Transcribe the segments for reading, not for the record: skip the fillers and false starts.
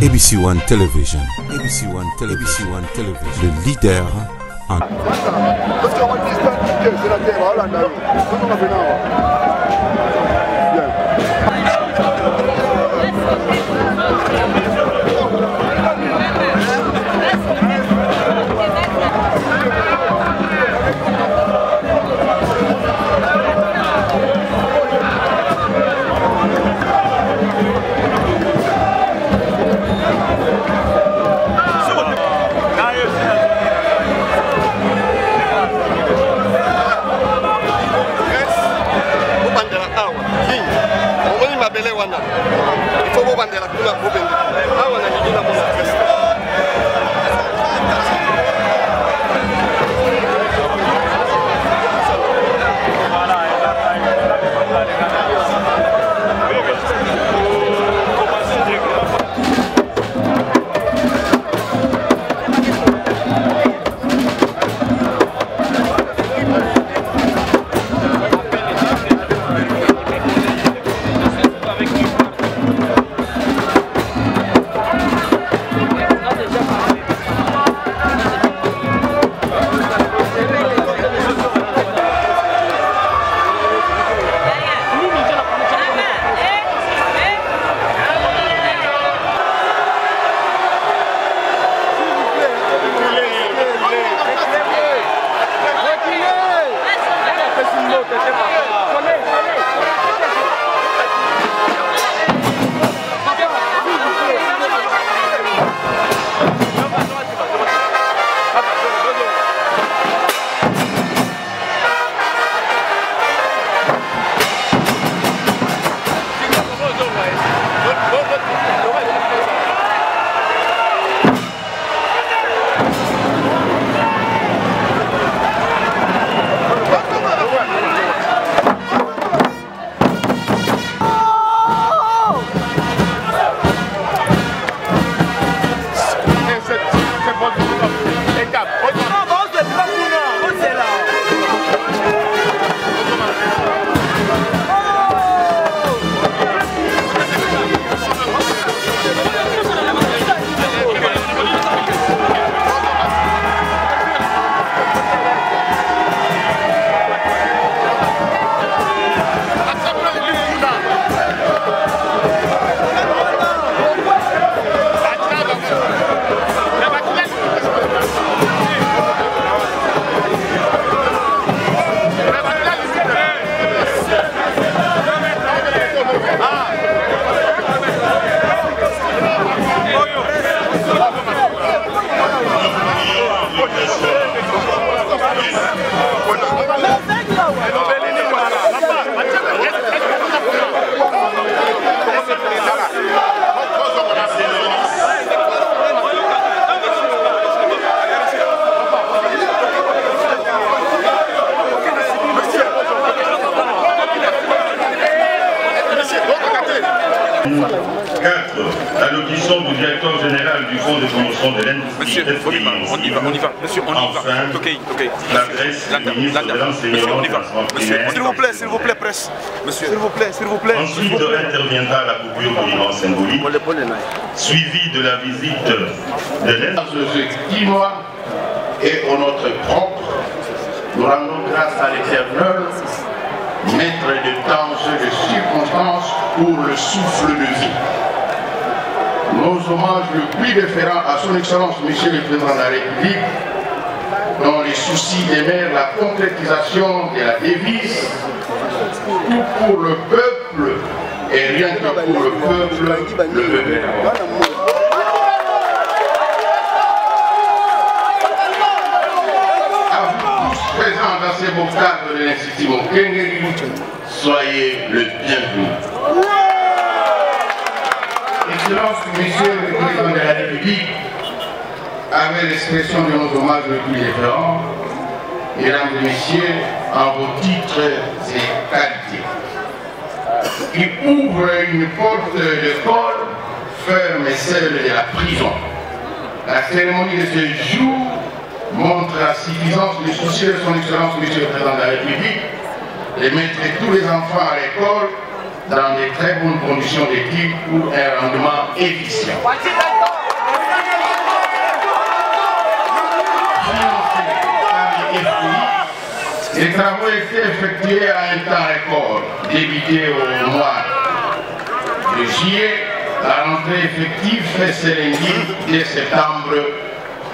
ABC One Television. ABC One Television. ABC One Television. Le leader en... Il faut vous vendre la couleur pour vendre. Ah, on a mis la monnaie. L'audition du directeur général du Fonds de promotion de l'industrie. Monsieur, on y va. Monsieur, on y va. Enfin, Ok. l'adresse du ministre de l'enseignement et Monsieur, s'il vous plaît, presse. Monsieur, s'il vous plaît. Ensuite interviendra la coupure monument symbolique, suivie de la visite de l'industrie. Quinois et au notre propre, nous rendons grâce à l'Éternel, maître de temps et de circonstances, pour le souffle de vie. Nos hommages le plus déférents à son Excellence, Monsieur le Président de la République, dans les soucis d'aimer la concrétisation de la devise, tout pour le peuple et rien que pour le peuple, le peuple. À vous tous présents dans ces beaux cadres de l'Institut Mokengeri, soyez le bienvenu. Excellence, Monsieur le Président de la République, avec l'expression de nos hommages les plus différents, Mesdames et Messieurs, en vos titres et qualités, qui ouvre une porte de colle, ferme celle de la prison. La cérémonie de ce jour montre la suffisance du souci de son Excellence, Monsieur le Président de la République, de mettre tous les enfants à l'école dans de très bonnes conditions d'études pour un rendement efficient. Les travaux étaient effectués à un temps record, débuté au mois de juillet. La rentrée effective fait ses lundi dès septembre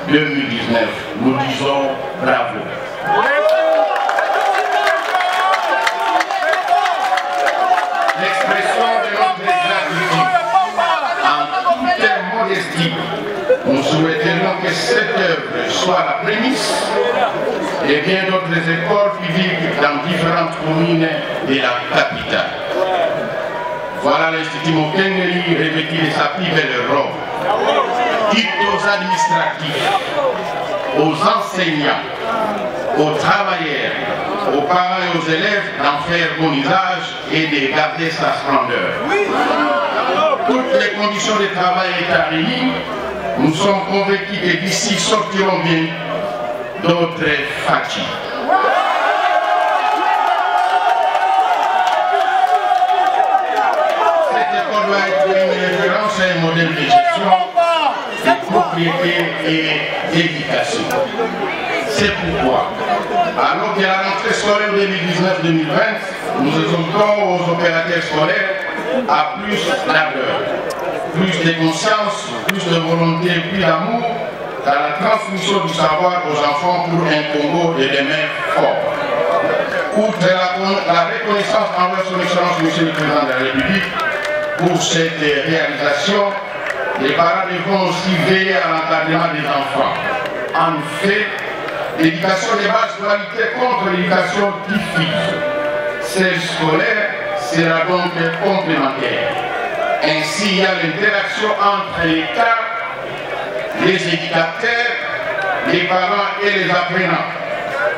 2019. Nous disons bravo. L'expression de notre gratitude en toute modestie, nous souhaiterions que cette œuvre soit la prémisse et bien d'autres écoles publiques dans différentes communes de la capitale. Voilà l'Institut Mokengeli revêtu de sa plus belle robe. Quitte aux administratifs, aux enseignants, aux travailleurs, aux parents et aux élèves d'en faire bon usage et de garder sa splendeur. Toutes les conditions de travail étant réunies, nous sommes convaincus que d'ici sortiront bien d'autres fatigues. Cette école doit être une référence à un modèle de gestion, de propriété et d'éducation. C'est pourquoi, alors que la rentrée scolaire 2019-2020, nous exhortons aux opérateurs scolaires à plus d'ardeur, plus de conscience, plus de volonté, plus d'amour dans la transmission du savoir aux enfants pour un Congo de demain fort. Outre la reconnaissance envers son Excellence Monsieur le Président de la République pour cette réalisation, les parents devront aussi veiller à l'encadrement des enfants. En fait, l'éducation des bases doit lutter contre l'éducation diffuse. Celle scolaire sera donc complémentaire. Ainsi, il y a l'interaction entre l'État, les éducateurs, les parents et les apprenants.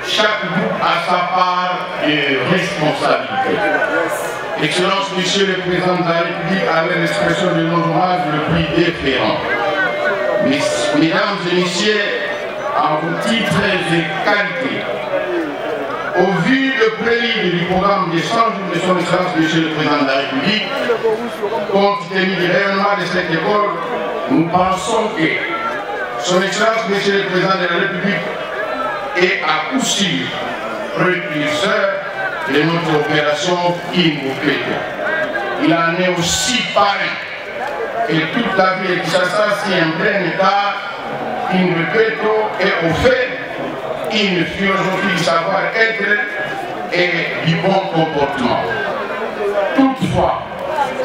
Chaque groupe a sa part de responsabilité. Excellence, Monsieur le Président de la République, avait l'expression de nos hommages le plus déférent. Mesdames et Messieurs, en vos titres et qualités, au vu de prélude du programme des 100 jours de son Excellence, Monsieur le Président de la République, compte tenu du rayonnement de cette école, nous pensons que son Excellence, Monsieur le Président de la République, est à coup sûr précurseur de notre opération Imbopeto. Il en est aussi parrain. Et toute la vie de Kinshasa s'y imprègne car Imbopeto est au fait une philosophie du savoir-être et du bon comportement. Toutefois,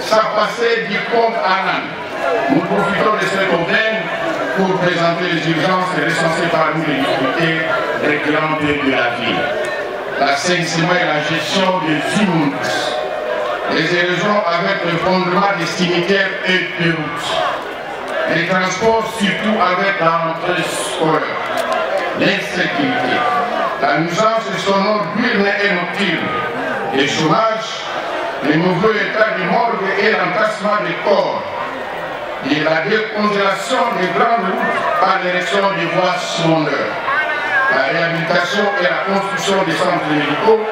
sans passer du compte à l'âne, nous profitons de cette aubaine pour présenter les urgences recensées parmi les difficultés récurrentes de la ville. L'assainissement et la gestion des immondices, les érosions avec le fondement des cimetières et des routes, les transports surtout avec la rentrée scolaire, l'insécurité, la nuisance sonore diurne et nocturne, le chômage, le nouveau état de morgue et l'entassement des corps, et la décongélation des grandes routes par l'érection des voies secondaires, la réhabilitation et la construction des centres médicaux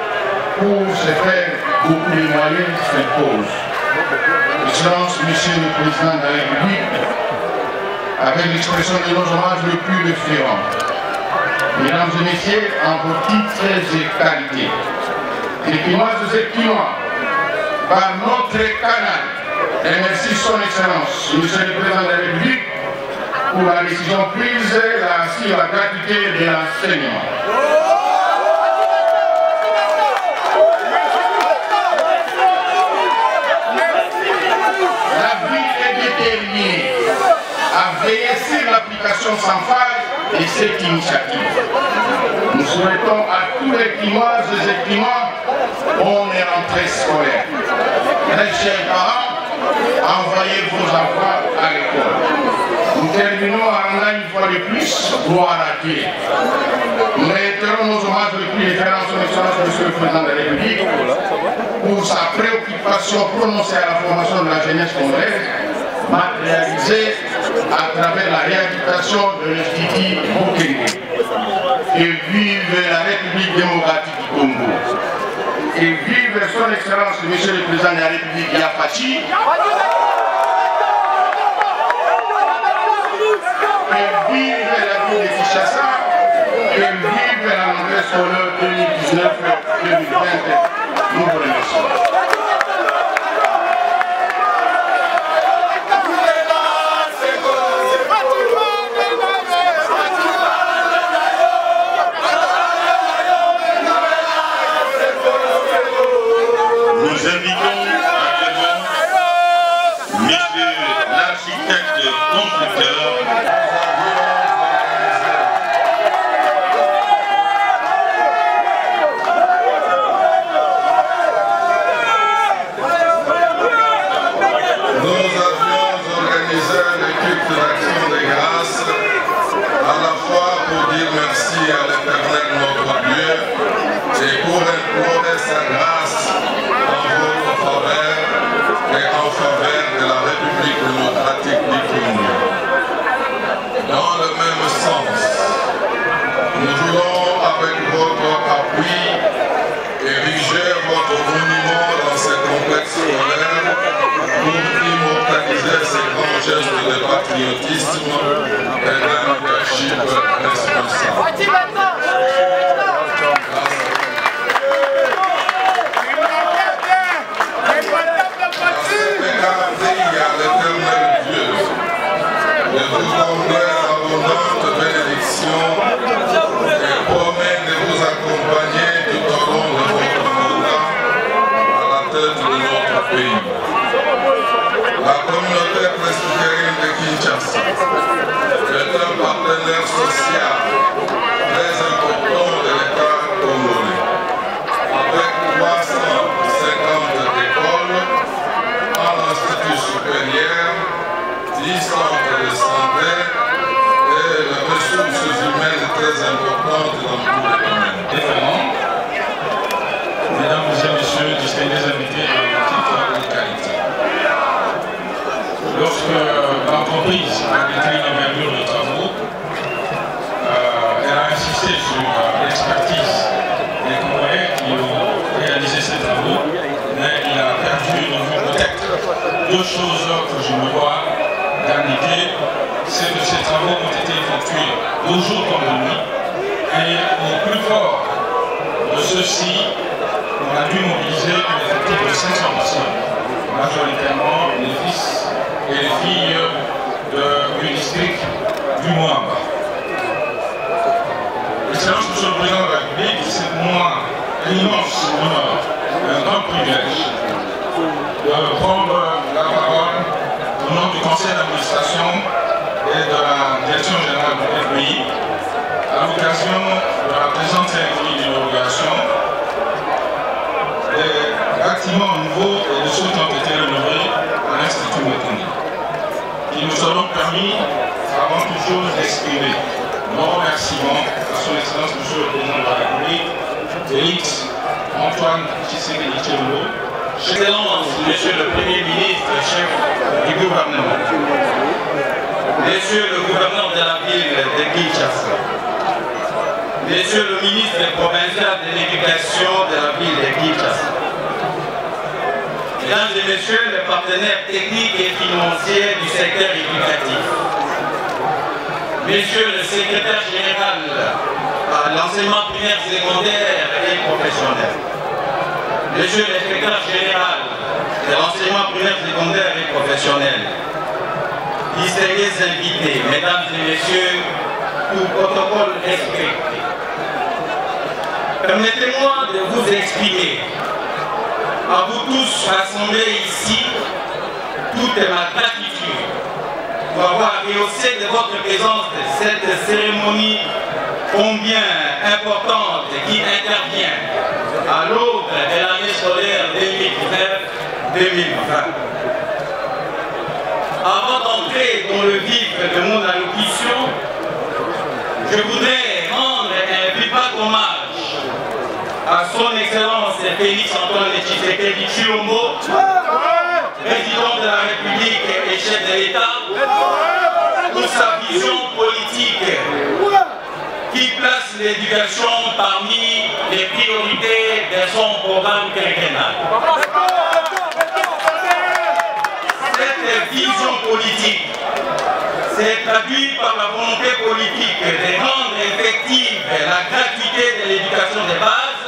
pour se faire beaucoup de moyens s'imposent. Excellence, Monsieur le Président de la République, avec l'expression de nos hommages le plus déférent, Mesdames et Messieurs, en vos titres et qualités, Équinoises et Équinois, par notre canal, remercie son Excellence, Monsieur le Président de la République, pour la décision prise sur la gratuité de l'enseignement. La ville est déterminée à veiller sur l'application sans faille de cette initiative. Nous souhaitons à tous les Quinoises et Quinois bonne rentrée scolaire. Très chers parents, envoyez vos enfants à l'école. Nous terminons en rendant une fois de plus gloire à Dieu. Nous réitérons nos hommages le plus déférents à son Excellence, Monsieur le Président de la République, pour sa préoccupation prononcée à la formation de la jeunesse congolaise, matérialisée à travers la réhabilitation de l'Institut Mokengeli. Et vive la République démocratique du Congo. Et vive son excellence, monsieur le président de la République, Yafachi. Et vive la ville de Kinshasa. Et vive la rentrée scolaire 2019-2020. Nous vous remercions. Nous invitons actuellement monsieur l'architecte constructeur. Nous avions organisé le culte d'action de grâce à la fois pour dire merci à l'Éternel notre Dieu et pour implorer sa grâce en votre faveur et en faveur de la République démocratique du Congo. Dans le même sens, nous voulons avec votre appui ériger votre monument dans ce complexe scolaire pour immortaliser ces grands gestes de patriotisme et d'un leadership responsable. La communauté presbytérienne de Kinshasa est un partenaire social très important de l'État congolais, avec 350 écoles, un institut supérieur, 10 centres de santé et des ressources humaines très importantes dans tous les domaines. Mesdames et messieurs, distingués invités à la petite qualité. Lorsque l'entreprise a décrit l'envergure de travaux, elle a insisté sur l'expertise des Congolais qui ont réalisé ces travaux, mais il a perdu de vue peut-être deux choses que je me dois d'indiquer, c'est que ces travaux ont été effectués de jour comme de nuit, et au plus fort de ceux-ci, on a dû mobiliser un effectif de 500 personnes, majoritairement les fils et les filles du district du Moamba. Excellence, Monsieur le Président de la République, c'est pour moi un immense honneur, un grand privilège de prendre la parole au nom du conseil d'administration et de la direction générale du FBI à l'occasion de la présente cérémonie d'inauguration des bâtiments nouveaux et de ceux qui ont été rénovés à l'Institut Mekoni, qui nous ont donc permis, avant toute chose, d'exprimer nos remerciements à son Excellence Monsieur le Président de la République, Félix Antoine Tshisekedi Tshilombo, Excellence Monsieur le Premier ministre, chef du gouvernement, Monsieur le gouverneur de la ville de Kinshasa, Monsieur le ministre provincial de l'éducation de la ville de Kinshasa, Mesdames et Messieurs les partenaires techniques et financiers du secteur éducatif, Monsieur le secrétaire général à l'enseignement primaire, secondaire et professionnel, Monsieur le secrétaire général de l'enseignement primaire, secondaire et professionnel, distingués invités, Mesdames et Messieurs, tout protocole respecté. Permettez-moi de vous exprimer, à vous tous rassemblés ici, toute ma gratitude pour avoir rehaussé de votre présence cette cérémonie combien importante qui intervient à l'aube de l'année scolaire 2019-2020. Avant d'entrer dans le vif de mon allocution, je voudrais rendre un vibrant hommage à son Excellence Félix Antoine Tshisekedi Tshilombo, président de la République et chef de l'État, pour sa vision politique qui place l'éducation parmi les les priorités de son programme quinquennal. Cette vision politique s'est traduite par la volonté politique de rendre effective la gratuité de l'éducation de base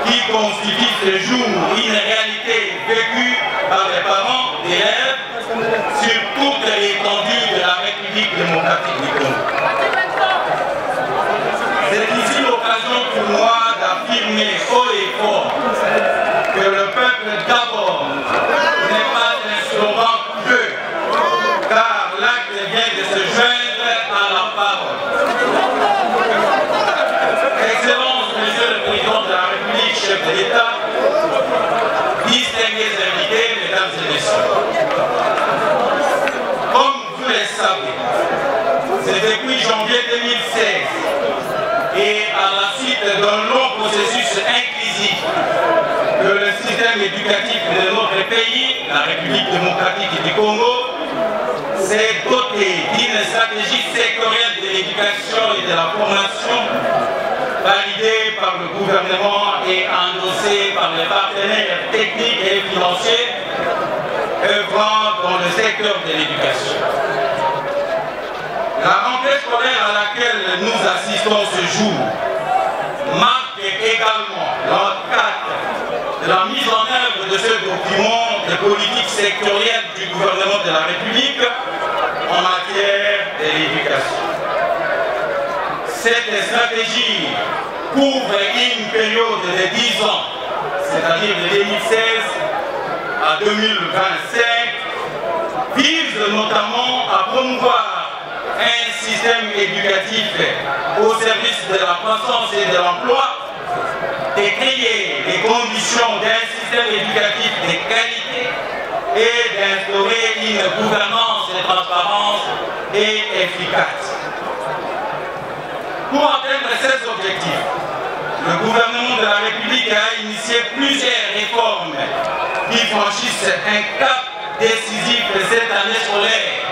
qui constitue ce jour une réalité vécue par les parents d'élèves sur toute l'étendue de la République démocratique du Congo. C'est ici l'occasion pour moi d'affirmer haut et fort que le peuple d'abord n'est pas un slogan peu, car l'acte vient de se joindre à la parole. Excellence, Monsieur le Président de la République, chef de l'État, distingués invités, Mesdames et Messieurs. Comme vous le savez, c'est depuis janvier 2016 et à la suite d'un long processus inclusif que le système éducatif de notre pays, la République démocratique du Congo, s'est doté d'une stratégie sectorielle de l'éducation et de la formation validée par le gouvernement et endossée par les partenaires techniques et financiers œuvrant dans le secteur de l'éducation. La rentrée scolaire à laquelle nous assistons ce jour marque également le cadre de la mise en œuvre de ce document de politique sectorielle du gouvernement de la République en matière de l'éducation. Cette stratégie couvre une période de 10 ans, c'est-à-dire de 2016 à 2025, vise notamment à promouvoir un système éducatif au service de la croissance et de l'emploi, de créer les conditions d'un système éducatif de qualité et d'instaurer une gouvernance de transparence et efficace. Pour atteindre ces objectifs, le gouvernement de la République a initié plusieurs réformes qui franchissent un cap décisif cette année scolaire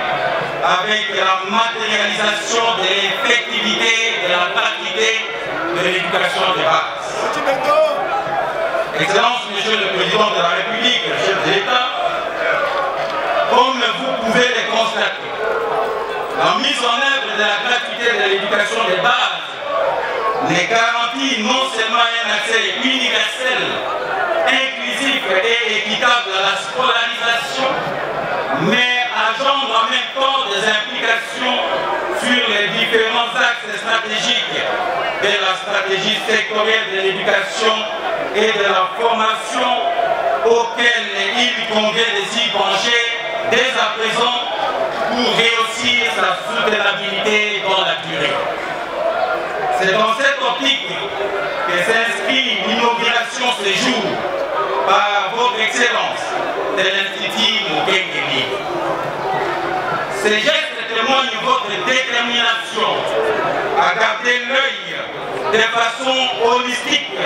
avec la matérialisation de l'effectivité de la gratuité de l'éducation de base. Excellence, Monsieur le Président de la République, chef de l'État, comme vous pouvez le constater, la mise en œuvre de la gratuité de l'éducation de base ne garantit non seulement un accès universel, inclusif et équitable à la scolarisation, mais engendre en même temps des implications sur les différents axes stratégiques de la stratégie sectorielle de l'éducation et de la formation auxquelles il convient de s'y pencher dès à présent pour réussir sa soutenabilité dans la durée. C'est dans cette optique que s'inscrit l'inauguration ce jour par votre Excellence de l'Institut Mukwege. Ces gestes témoignent votre détermination à garder l'œil de façon holistique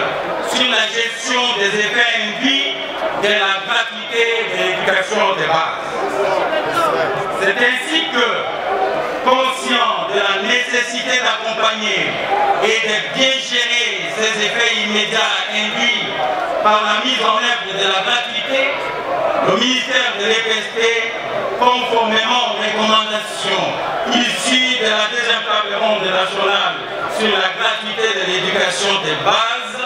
sur la gestion des effets induits de la gratuité de l'éducation de base. C'est ainsi que, conscient de la nécessité d'accompagner et de bien gérer ces effets immédiats induits par la mise en œuvre de la gratuité, le ministère de l'EPST, conformément aux recommandations issues de la deuxième table ronde nationale sur la gratuité de l'éducation de base,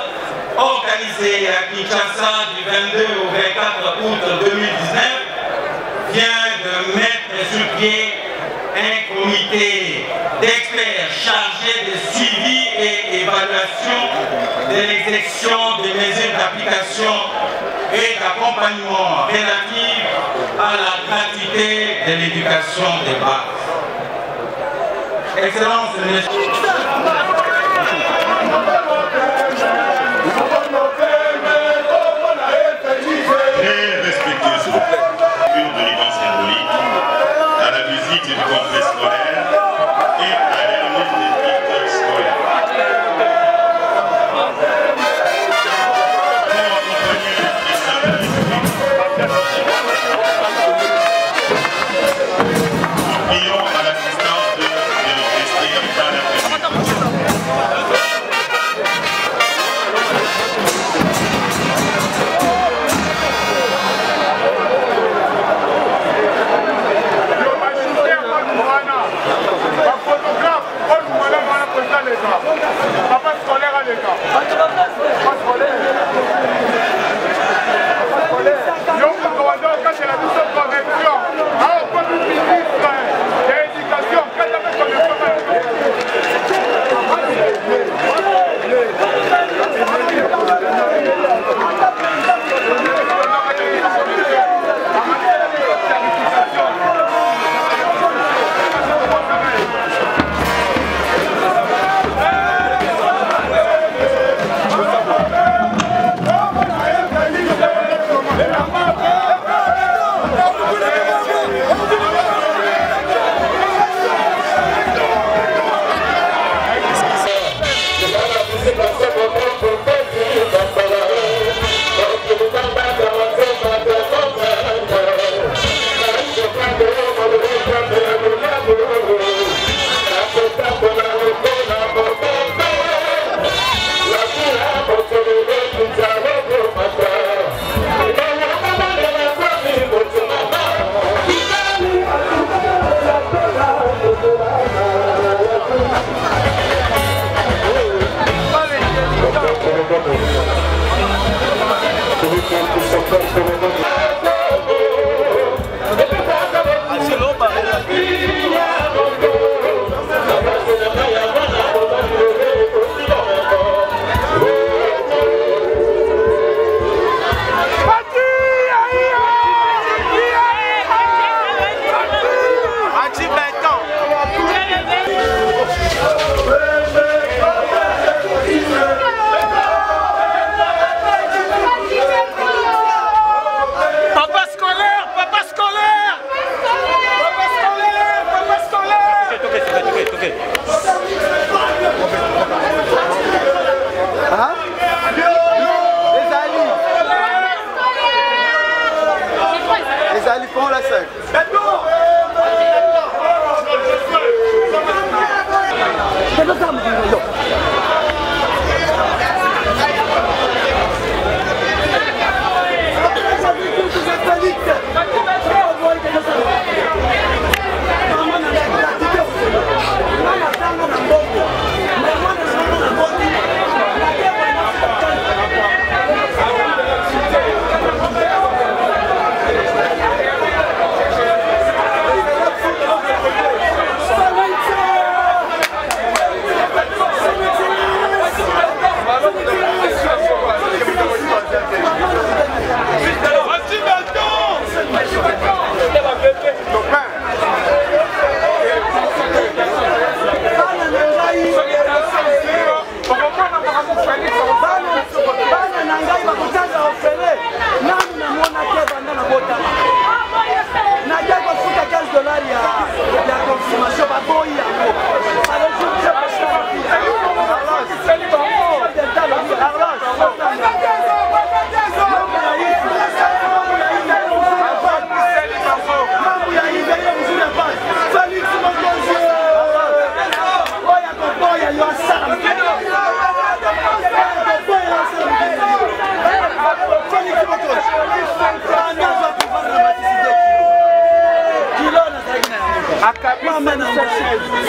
organisée à Kinshasa du 22 au 24 août 2019, vient de mettre sur pied un comité d'experts chargés de suivi et évaluation de l'exécution des mesures d'application et d'accompagnement relatives à la gratuité de l'éducation de base. Excellence, Très respectueux, s'il vous plaît, de l'événement symbolique, à la visite du complexe scolaire et à la remise des titres scolaires. Nous prions à l'assistance de l'État.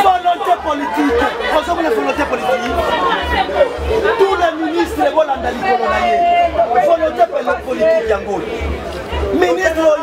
Volonté politique. Ensemble, la volonté politique. Tous les ministres, les Hollandais, les volonté politique, Yango. Ministre,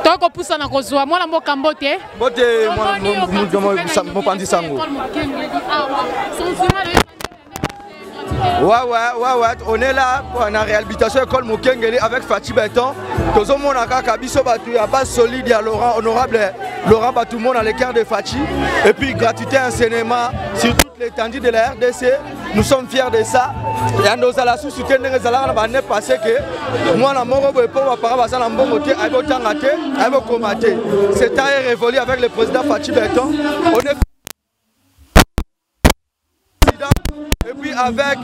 Toko poussa na kozwa mwana mboka mbote. Mbote mon pandi sango. Ouais, on est là pour la réhabilitation de l'école Mokengeli avec Fatih Béton. Tout le monde a Kabiso Batu, à base solide, il y a Laurent, honorable Laurent Batoumoun à l'écart de Fatih. Et puis gratuité enseignement sur toute l'étendue de la RDC. Nous sommes fiers de ça. Et nous allons soutenir les salariés l'année passée que moi, la mort au pour ma parole, ça n'a pas voté, à combattre. C'est temps révolu avec le président Fatih Béton. On est et puis avec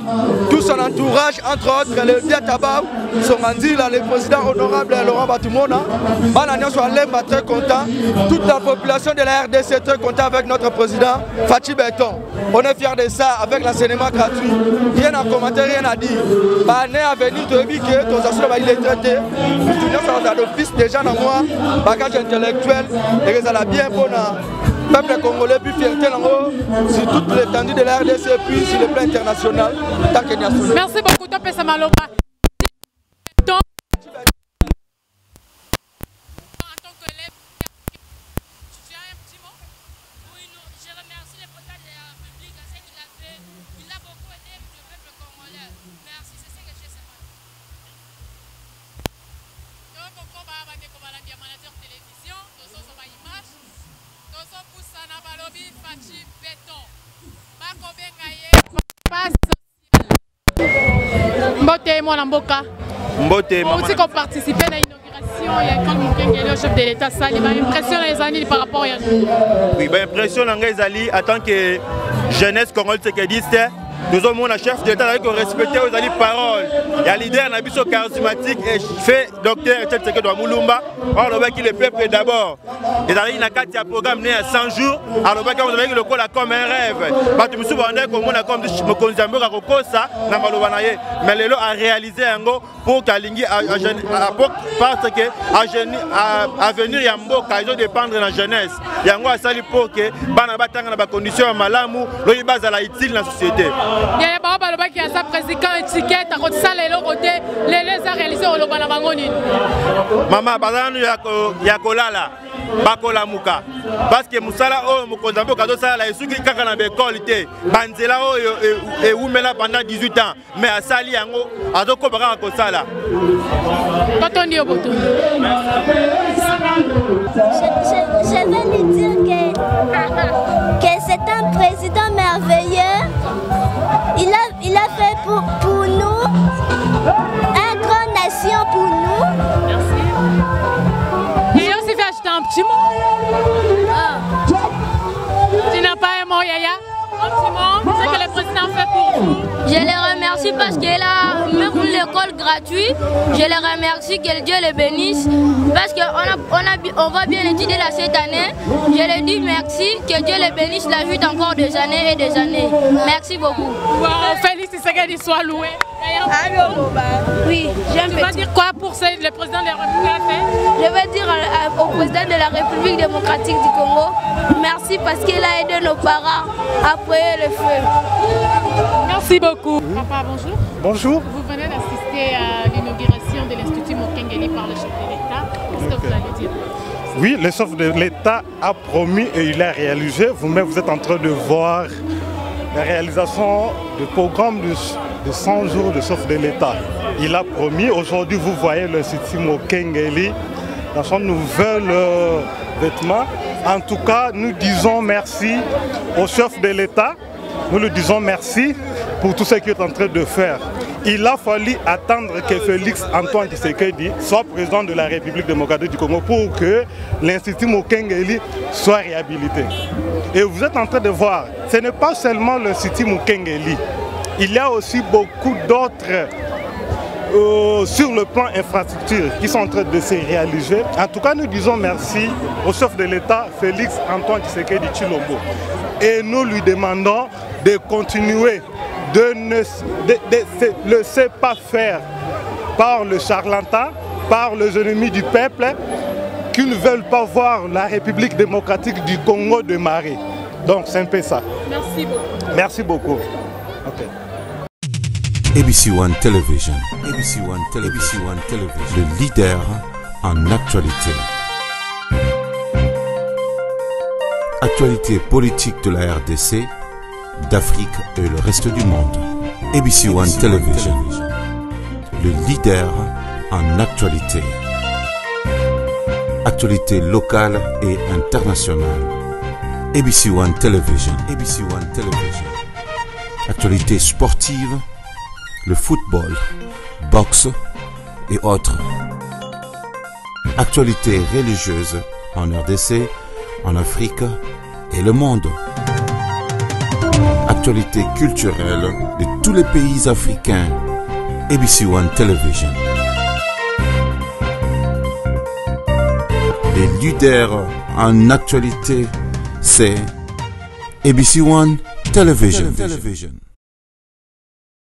tout son entourage, entre autres le Diatabab, son Mandil, le président honorable Laurent Batoumouna, Bananion soit très content. Toute la population de la RDC est très content avec notre président Fatih Béton. On est fiers de ça avec l'enseignement gratuit. Rien à commenter, rien à dire. L'année à venir, tu as vu que ton assurance il est traité. Nous sommes d'office déjà dans moi, bagage intellectuel, et ça l'a bien bon. Peuple congolais, puis fierté sur toute l'étendue de la RDC, puis sur le plan international, tant que national. Merci beaucoup, Topé Samaloba. Mbote mwana mboka. Mbote maman. Aussi qu'on participe à l'inauguration, il y a l'école Mokengeli au chef de l'État, ça m'a impressionné les années par rapport à oui, ben impression les années en tant que jeunesse congolaise qui dit nous avons un chef d'État qui respecte les paroles. Il y a un leader charismatique et fait docteur Tchèque de Moulumba. On a vu le peuple d'abord. Et il y a un programme né à 100 jours. Alors on a vu le col comme un rêve. Mais le a réalisé un go pour qu'Alingi parce que à venir il y a un dépendre de la jeunesse. Il y a un sali pour que les conditions malamu le base à la utile dans la société. Il y a un qui a sa président étiquette à côté ça les a réalisé au Lobana Bangoni. Maman bazanu ya kolala bakola muka parce que musala o mukonzambo kazo sala la esuki kaka na bekole te banzela o e umela pendant 18 ans mais asali yango azoko baka ko sala Totondi oboto. Je vais lui dire que c'est un président merveilleux. Il a fait pour nous une grande nation pour nous. Merci. Et aussi fait acheter un petit mot. Tu n'as pas un mot, Yaya? Un petit mot, c'est que le président fait pour vous. Je les remercie parce qu'il a même l'école gratuite. Je les remercie, que Dieu les bénisse. Parce qu'on va bien étudier là cette année. Je leur dis merci, que Dieu les bénisse la vie encore des années et des années. Merci beaucoup. Wow, Félix Tshisekedi soit loué. Oui, j'aime. Tu vas dire quoi pour le président de la République a fait? Je vais dire au président de la République démocratique du Congo, merci parce qu'il a aidé nos parents à appuyer le feu. Merci beaucoup. Papa, bonjour. Bonjour. Vous venez d'assister à l'inauguration de l'Institut Mokengeli par le chef de l'État. Qu'est-ce que vous allez dire? Oui, le chef de l'État a promis et il a réalisé. Vous-même, vous êtes en train de voir la réalisation du programme de 100 jours de chef de l'État. Il a promis. Aujourd'hui, vous voyez l'Institut Mokengeli dans son nouvel vêtement. En tout cas, nous disons merci au chef de l'État. Nous lui disons merci pour tout ce qu'il est en train de faire. Il a fallu attendre que Félix Antoine Tshisekedi soit président de la République démocratique du Congo pour que l'Institut Mokengeli soit réhabilité. Et vous êtes en train de voir, ce n'est pas seulement l'Institut Mokengeli. Il y a aussi beaucoup d'autres sur le plan infrastructure qui sont en train de se réaliser. En tout cas, nous disons merci au chef de l'État, Félix Antoine Tshisekedi Tshilombo. Et nous lui demandons de continuer de ne laisser pas faire par le charlatan, par les ennemis du peuple, qui ne veulent pas voir la République démocratique du Congo démarrer. Donc c'est un peu ça. Merci beaucoup. Merci beaucoup. Okay. ABC One Television. ABC One Television. Le leader en actualité. Actualité politique de la RDC, d'Afrique et le reste du monde. ABC One Television, le leader en actualité. Actualité locale et internationale. ABC One Television. ABC One Television. Actualité sportive, le football, boxe et autres. Actualité religieuse en RDC, en Afrique et le monde. Actualité culturelle de tous les pays africains. ABC One Television. Les leaders en actualité, c'est ABC One Television.